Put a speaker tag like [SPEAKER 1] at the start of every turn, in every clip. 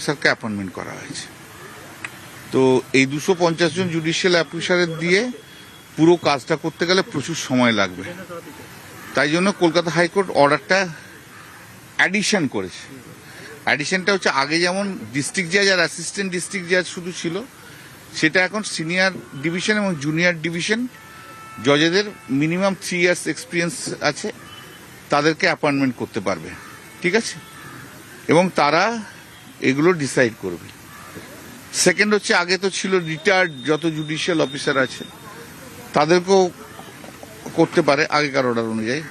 [SPEAKER 1] অফিসারকে অ্যাপয়েন্টমেন্ট করা হয়েছে। তো এই 250 জন জুডিশিয়াল অফিসারের দিয়ে পুরো কাজটা করতে গেলে প্রচুর সময় লাগবে। তাই জন্য কলকাতা হাইকোর্ট অর্ডারটা অ্যাডিশন করেছে। অ্যাডিশনটা হচ্ছে আগে যেমন ডিস্ট্রিক্ট জাজ আর অ্যাসিস্ট্যান্ট ডিস্ট্রিক্ট জাজ শুধু ছিল, সেটা এখন সিনিয়র ডিভিশন এবং জুনিয়র ডিভিশন জজেদের মিনিমাম 3 ইয়ার্স এক্সপিরিয়েন্স আছে, তাদেরকে অ্যাপয়েন্টমেন্ট করতে পারবে। ঠিক আছে, এবং তারা এগুলো ডিসাইড করবে। সেকেন্ড হচ্ছে আগে তো ছিল রিটায়ার্ড যত জুডিশিয়াল অফিসার আছে তাদেরকেও করতে পারে আগেকার অর্ডার অনুযায়ী।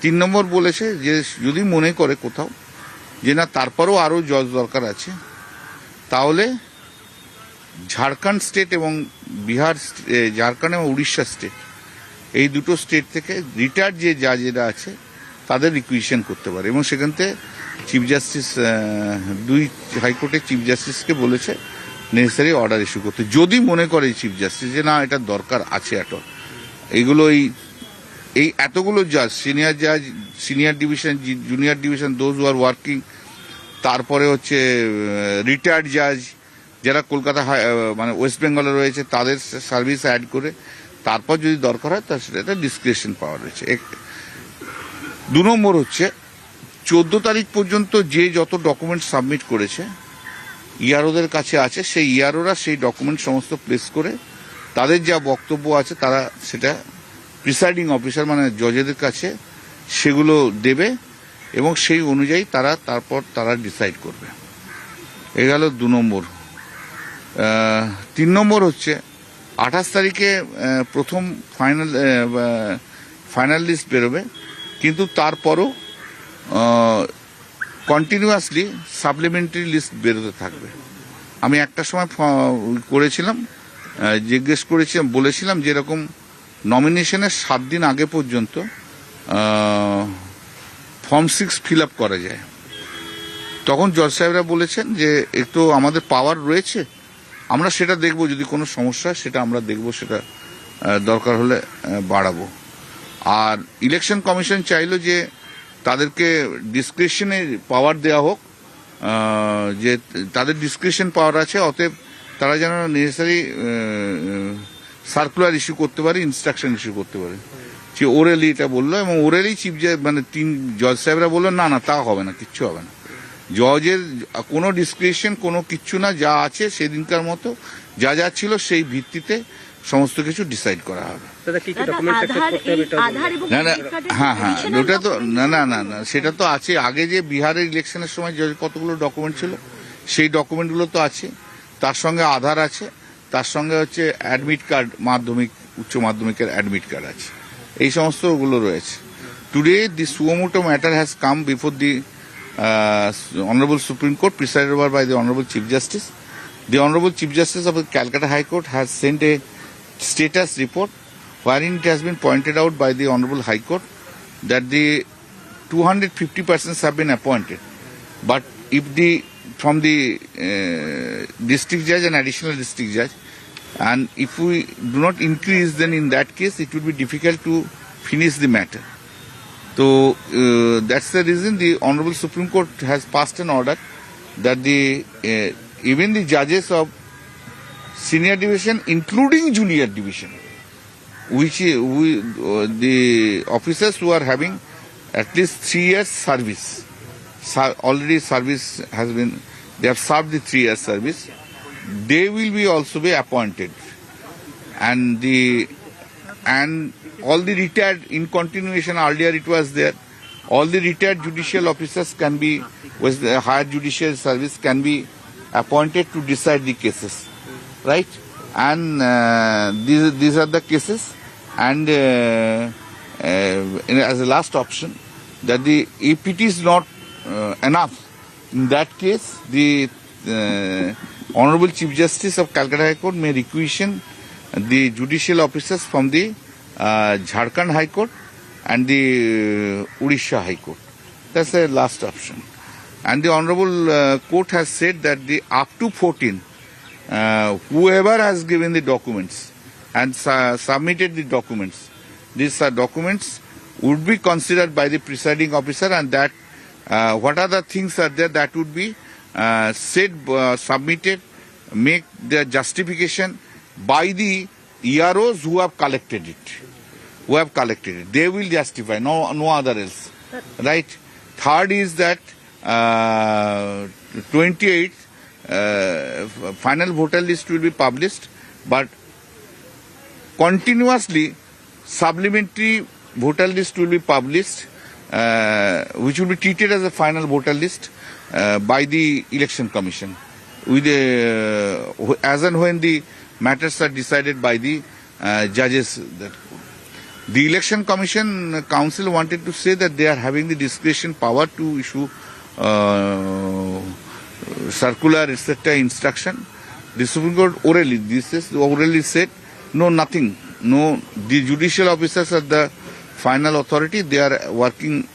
[SPEAKER 1] 3 নম্বর বলেছে যে যদি মনে করে কোথাও যে না তারপরেও আরও জজ দরকার আছে, তাহলে ঝাড়খণ্ড স্টেট এবং ঝাড়খণ্ড এবং উড়িষ্যা স্টেট, এই দুটো স্টেট থেকে রিটায়ার্ড যে জাজেরা আছে তাদের রিকুইশন করতে পারে। এবং সেখান থেকে চিফ জাস্টিস 2 হাইকোর্টের চিফ জাস্টিসকে বলেছে নেসেসারি অর্ডার ইস্যু করতে, যদি মনে করে চিফ জাস্টিস যে না এটা দরকার আছে। এইগুলো এই এতগুলো জাজ, senior division, junior division, those who are working, তারপরে হচ্ছে রিটায়ার্ড জাজ যারা কলকাতা মানে ওয়েস্ট বেঙ্গলে রয়েছে তাদের সার্ভিস অ্যাড করে তারপর যদি দরকার হয় তার সেটা একটা ডিসক্রিশন পাওয়ার রয়েছে। 2 নম্বর হচ্ছে 14 তারিখ পর্যন্ত যে যত ডকুমেন্ট সাবমিট করেছে ইআরওদের কাছে আছে, সেই ইআরওরা সেই ডকুমেন্ট সমস্ত প্লেস করে তাদের যা বক্তব্য আছে তারা সেটা প্রিসাইডিং অফিসার মানে জজেদের কাছে সেগুলো দেবে এবং সেই অনুযায়ী তারপর তারা ডিসাইড করবে। এ গেল 2 নম্বর। 3 নম্বর হচ্ছে 28 তারিখে প্রথম ফাইনাল লিস্ট বেরোবে, কিন্তু তারপরও কন্টিনিউয়াসলি সাপ্লিমেন্টারি লিস্ট বেরোতে থাকবে। আমি একটা সময় করেছিলাম, জিজ্ঞেস করেছিলাম, বলেছিলাম যে এরকম নমিনেশনের 7 দিন আগে পর্যন্ত ফর্ম 6 ফিল আপ করা যায়। তখন জজ সাহেবরা বলেছেন যে একটু আমাদের পাওয়ার রয়েছে, আমরা সেটা দেখব, যদি কোনো সমস্যা সেটা আমরা দেখব, সেটা দরকার হলে বাড়াবো। আর ইলেকশন কমিশন চাইলো যে তাদেরকে ডিসক্রিশনের পাওয়ার দেওয়া হোক, যে তাদের ডিসক্রিশন পাওয়ার আছে, অতএব তারা যেন নেসেসারি সার্কুলার ইস্যু করতে পারে, ইনস্ট্রাকশন ইস্যু করতে পারে। যে ওরেলি এটা বললো, এবং ওরেলি চিফ মানে 3 জজ সাহেবরা বললো না না তা হবে না, কিচ্ছু হবে না, জজের কোনো ডিসক্রিশন কোনো কিচ্ছু না, যা আছে সেদিনকার মতো যা যা ছিল সেই ভিত্তিতে সমস্ত কিছু ডিসাইড করা হবে। হ্যাঁ, ওটা তো না সেটা তো আছে। আগে যে বিহারের ইলেকশনের সময় কতগুলো ডকুমেন্ট ছিল সেই ডকুমেন্টগুলো তো আছে, তার সঙ্গে আধার আছে, তার সঙ্গে হচ্ছে অ্যাডমিট কার্ড, মাধ্যমিক উচ্চ মাধ্যমিকের অ্যাডমিট কার্ড আছে, এই সমস্ত ওগুলো রয়েছে। Today the suo motu matter has come before the Honorable Supreme Court, presided over by the Honorable Chief Justice. The Honorable Chief Justice of the Calcutta High Court has sent a status report wherein it has been pointed out by the Honorable High Court that the 250 persons have been appointed. But if from the district judge and additional district judge, and if we do not increase, then in that case it would be difficult to finish the matter. So that's the reason the Honorable Supreme Court has passed an order that even the judges of senior division, including junior division, the officers who are having at least 3 years service, already service has been, they have served the 3 years service, they will be also be appointed, and all the retired, in continuation, earlier it was there, all the retired judicial officers can be, with the higher judicial service, can be appointed to decide the cases, right? And these are the cases, and as a last option, that if it is not enough, in that case, the Honorable Chief Justice of Calcutta High Court may requisition the judicial officers from the Jharkhand High Court and the Odisha High Court. That's the last option. And the Honorable Court has said that the up to 14, whoever has given the documents and submitted the documents, these documents would be considered by the presiding officer, and that what are the things are there that would be submitted, make the justification by the EROs who have collected it. They will justify, no other else. Right? Third is that 28th final voter list will be published, but continuously supplementary voter list will be published, which will be treated as a final voter list by the election commission, with as and when the matters are decided by the judges. The election commission council wanted to say that they are having the discretion power to issue circular, etc., instruction. The Supreme Court orally said, no, nothing. No, the judicial officers are the final authority. They are working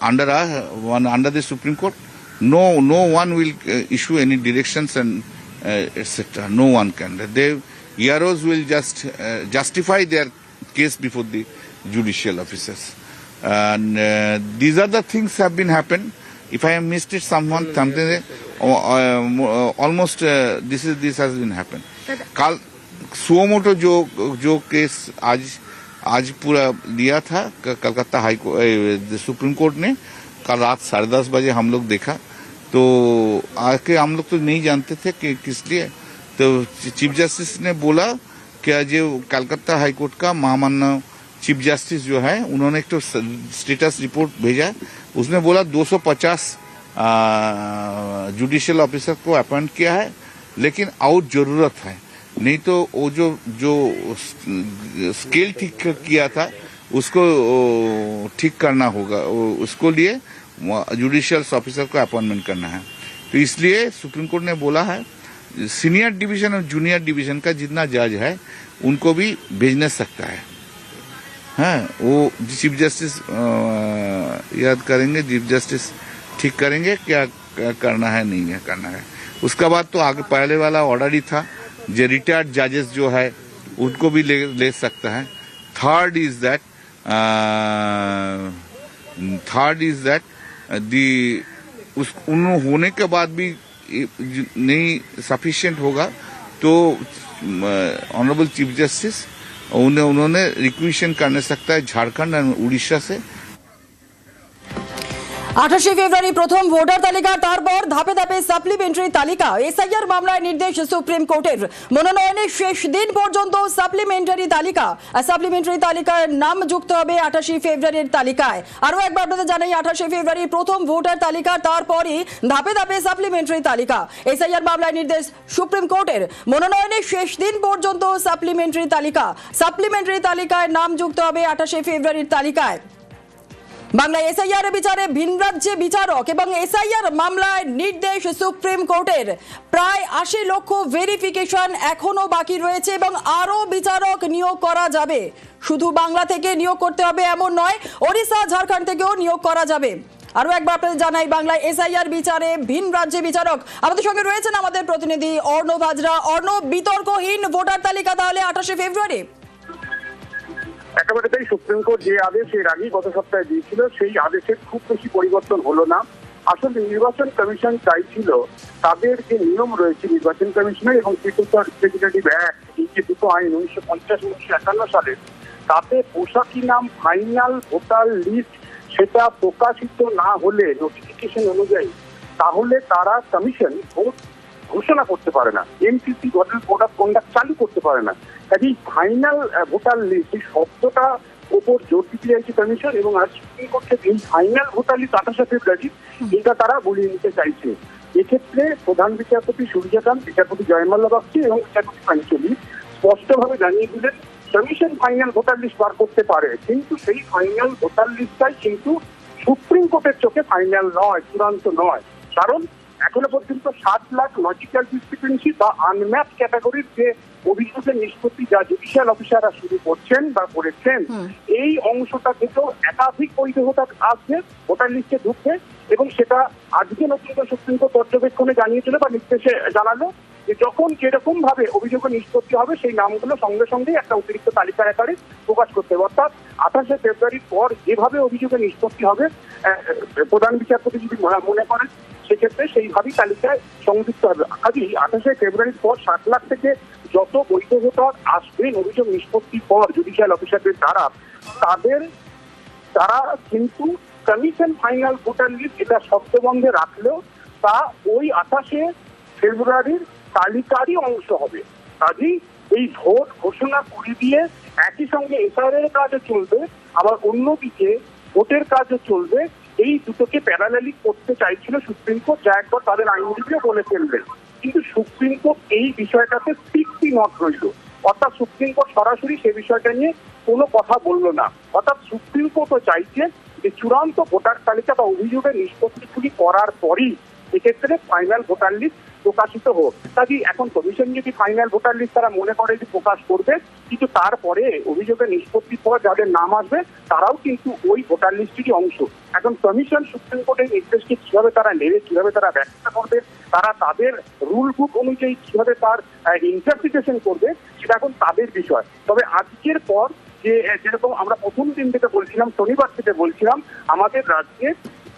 [SPEAKER 1] under the Supreme Court. No one will issue any directions and etc. No one can. EROs will just justify their case before the judicial officers. And these are the things have been happened. If I have missed it, something almost this has been happened. कल suo motu जो case आज पूरा लिया था Calcutta high court supreme court ने, कल रात 10:30 बजे हम लोग देखा, तो आके हम लोग तो नहीं जानते थे कि किस लिए, तो चीफ जस्टिस ने बोला कि जो कलकत्ता हाई कोर्ट का महामान्य चीफ जस्टिस जो है, उन्होंने एक तो स्टेटस रिपोर्ट भेजा, उसने बोला 250 जुडिशियल ऑफिसर को अपॉइंट किया है, लेकिन और जरूरत है, नहीं तो वो जो स्केल ठीक किया था उसको ठीक करना होगा, उसको लिए जुडिशियल ऑफिसर को अपॉइंटमेंट करना है। तो इसलिए सुप्रीम कोर्ट ने बोला है सीनियर डिवीजन और जूनियर डिवीजन का जितना जज है उनको भी भेजने सकता है। हाँ, वो चीफ जस्टिस याद करेंगे, चीफ जस्टिस ठीक करेंगे क्या करना है नहीं है करना है। उसका बाद तो आगे पहले वाला ऑर्डर ही था, जो रिटायर्ड जजेस जो है उनको भी ले सकता है। थर्ड इज दैट उन होने के बाद भी नहीं सफिशिएंट होगा तो ऑनरेबल चीफ जस्टिस उन्होंने रिक्वेशन करने सकता है झारखंड और उड़ीसा से।
[SPEAKER 2] 28 ফেব্রুয়ারি প্রথম ভোটার তালিকা, তারপর ধাপে ধাপে সাপ্লিমেন্টারি তালিকা। এসআইআর মামলায় নির্দেশ সুপ্রিম কোর্টের, মনোনয়নের শেষ দিন পর্যন্ত সাপ্লিমেন্টারি তালিকার নাম যুক্ত হবে 28 ফেব্রুয়ারির তালিকায়। আরো একবার আপনাদের জানাই, 28 ফেব্রুয়ারি প্রথম ভোটার তালিকা, তারপরই ধাপে ধাপে সাপ্লিমেন্টারি তালিকা। এসআইআর মামলায় নির্দেশ সুপ্রিম কোর্টের, মনোনয়নের শেষ দিন পর্যন্ত সাপ্লিমেন্টারি তালিকায় নাম যুক্ত হবে 28 ফেব্রুয়ারির তালিকায়। বাংলায় এসআইআর বিচারে ভিন রাজ্যে বিচারক এবং এসআইআর মামলায় নির্দেশ সুপ্রিম কোর্টের। প্রায় 80 লক্ষ ভেরিফিকেশন এখনো বাকি রয়েছে এবং আরো বিচারক নিয়োগ করা যাবে। শুধু বাংলা থেকে নিয়োগ করতে হবে এমন নয়, ওড়িশা ঝাড়খণ্ড থেকেও নিয়োগ করা যাবে। আরো একবার আপনাদের জানাই, বাংলায় এসআইআর বিচারে ভিন রাজ্যে বিচারক। আমাদের সঙ্গে রয়েছেন আমাদের প্রতিনিধি অর্ণব হাজরা। অর্ণব, বিতর্কহীন ভোটার তালিকা তাহলে 28 ফেব্রুয়ারি?
[SPEAKER 3] একেবারে তাই, সুপ্রিম কোর্ট যে আদেশ এর আগেই গত সপ্তাহে দিয়েছিল সেই আদেশের খুব বেশি পরিবর্তন হলো না। আসলে নির্বাচন কমিশন চাইছিল তাদের যে নিয়ম রয়েছে নির্বাচন কমিশনের এবং এক্সিকিউটিভ অ্যাক্ট, এই যে দুটো আইন 1950-1951 সালের, তাতে পোশাকি নাম ফাইনাল ভোটার লিস্ট সেটা প্রকাশিত না হলে নোটিফিকেশন অনুযায়ী, তাহলে তারা কমিশন ভোট ঘোষণা করতে পারে না, এমসিসি কোড অফ কন্ডাক্ট চালু করতে পারে না। এই ফাইনাল ভোটার লিস্ট এই শব্দটা উপর জোর দিতে চাইছে কমিশন এবং আজ সুপ্রিম কোর্ট থেকে এই ফাইনাল ভোটার লিস্ট 28 ফেব্রুয়ারি এটা তারা বলিয়ে নিতে চাইছে। এক্ষেত্রে প্রধান বিচারপতি সূর্যকান্ত, বিচারপতি জয়মাল্লা বাগচি এবং বিচারপতি পাঞ্চলি স্পষ্টভাবে জানিয়ে দিলেন কমিশন ফাইনাল ভোটার লিস্ট বার করতে পারে, কিন্তু সেই ফাইনাল ভোটার লিস্টটাই কিন্তু সুপ্রিম কোর্টের চোখে ফাইনাল নয়, চূড়ান্ত নয়। কারণ এখনো পর্যন্ত 7 লাখ লজিক্যাল ডিসক্রিপেন্সি বা আনম্যাপ ক্যাটাগরির যে অভিযোগের নিষ্পত্তি যা জুডিশিয়াল অফিসাররা শুরু করছেন বা করেছেন, এই অংশটা থেকেও একাধিক বৈধতা আসবে ভোটার লিস্টে ঢুকবে এবং সেটা আজকে নতুন করে সুপ্রিম কোর্ট পর্যবেক্ষণে জানিয়েছিল বা নির্দেশে জানালো যে যখন যেরকম ভাবে অভিযোগের নিষ্পত্তি হবে সেই নামগুলো সঙ্গে সঙ্গে একটা অতিরিক্ত তালিকার আকারে প্রকাশ করতে হবে। অর্থাৎ 28 ফেব্রুয়ারির পর যেভাবে অভিযোগের নিষ্পত্তি হবে প্রধান বিচারপতি যদি মনে করেন সেক্ষেত্রে সেইভাবেই তালিকায় সংযুক্ত হবে। কাজেই 28 ফেব্রুয়ারির পর 7 লাখ থেকে যত বৈধ ভোটার আসবেন অভিযোগ নিষ্পত্তির পর জুডিশিয়াল অফিসারদের দ্বারা, তারা কিন্তু কমিশন ফাইনাল ভোটার লিস্ট এটা শব্দবন্ধে রাখলেও তা ওই 28 ফেব্রুয়ারির তালিকারই অংশ হবে। কাজেই এই ভোট ঘোষণা করে দিয়ে একই সঙ্গে এসআইআর এর কাজও চলবে, আবার অন্যদিকে ভোটের কাজও চলবে। এই দুটোকে প্যারালালি করতে চাইছিল সুপ্রিম কোর্ট, যা একবার তাদের আইনজীবীও বলে ফেললেন। কিন্তু সুপ্রিম কোর্ট এই বিষয়টাতে স্ট্রিক্টলি নট রইল, অর্থাৎ সুপ্রিম কোর্ট সরাসরি সে বিষয়টা নিয়ে কোনো কথা বললো না। অর্থাৎ সুপ্রিম কোর্টও চাইছে যে চূড়ান্ত ভোটার তালিকা বা অভিযোগের নিষ্পত্তিগুলি করার পরই এক্ষেত্রে ফাইনাল ভোটার লিস্ট প্রকাশিত হোক। কাজে এখন কমিশন যদি ফাইনাল ভোটার লিস্ট তারা মনে করে যে প্রকাশ করবে, কিন্তু তারপরে অভিযোগের নিষ্পত্তির পর যাদের নাম আসবে তারাও কিন্তু ওই ভোটার লিস্টেরই অংশ। এখন কমিশন সুপ্রিম কোর্টের নির্দেশকে কিভাবে তারা নেবে, কিভাবে তারা ব্যাখ্যা করবে, তারা তাদের রুল বুক অনুযায়ী কিভাবে তার ইন্টারপ্রিটেশন করবে, সেটা এখন তাদের বিষয়। তবে আজকের পর যেরকম আমরা প্রথম দিন থেকে বলছিলাম, শনিবার থেকে বলছিলাম, আমাদের রাজ্যে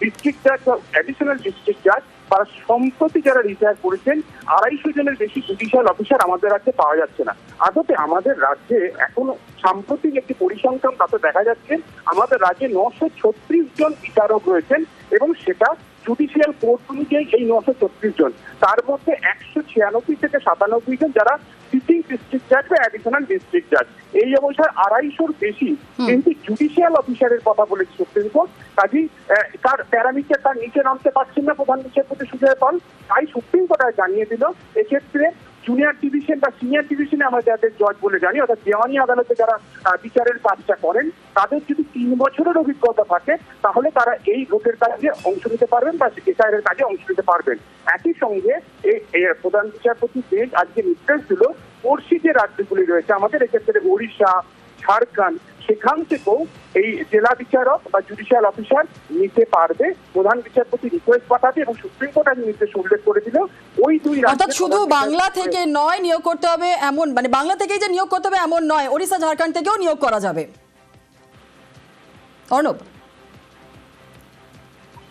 [SPEAKER 3] ডিস্ট্রিক্ট জাজ বা অ্যাডিশনাল ডিস্ট্রিক্ট জাজ তারা সম্প্রতি যারা রিটায়ার করেছেন 250 জনের বেশি জুডিশিয়াল অফিসার আমাদের রাজ্যে পাওয়া যাচ্ছে না। আদতে আমাদের রাজ্যে এখনো সাম্প্রতিক একটি পরিসংখ্যান তাতে দেখা যাচ্ছে আমাদের রাজ্যে 936 জন বিচারক রয়েছেন, এবং সেটা জুডিশিয়াল কোর্ট অনুযায়ী এই 936 জন, তার মধ্যে 196 থেকে 97 জন যারা সিটিং ডিস্ট্রিক্ট জাজ বা অ্যাডিশনাল ডিস্ট্রিক্ট জাজ। এই অবস্থায় 250-র বেশি কিন্তু জুডিশিয়াল অফিসারের কথা বলেছে সুপ্রিম কোর্ট। কাজেই তার প্যারামিটার তার নিচে নামতে পারছেন না প্রধান বিচারপতি সুজয় পাল। তাই সুপ্রিম কোর্ট জানিয়ে দিল এক্ষেত্রে জুনিয়র ডিভিশন বা সিনিয়র ডিভিশনে আমরা যাদের জজ বলে জানি, অর্থাৎ দেওয়ানি আদালতে যারা বিচারের কাজটা করেন, তাদের যদি 3 বছরের অভিজ্ঞতা থাকে তাহলে তারা এই ভোটের কাজে অংশ নিতে পারবেন বা এসআইআর এর কাজে অংশ নিতে পারবেন। একই সঙ্গে এই প্রধান বিচারপতি বেঞ্চ আজকে নির্দেশ দিল পড়শি যে রাজ্যগুলি রয়েছে আমাদের, এক্ষেত্রে ওড়িশা, ঝাড়খণ্ড, সেখান থেকেও এই জেলা বিচারক বা জুডিশিয়াল অফিসার নিতে পারবে। প্রধান বিচারপতি রিকোয়েস্ট পাঠাবে এবং সুপ্রিম কোর্ট আজ নির্দেশ উল্লেখ করে দিল ওই দুই রাজ্যে।
[SPEAKER 2] অর্থাৎ শুধু বাংলা থেকে নয় নিয়োগ করতে হবে এমন, মানে বাংলা থেকেই যে নিয়োগ করতে হবে এমন নয়, ওড়িশা ঝাড়খণ্ড থেকেও নিয়োগ করা যাবে। অর্ণব।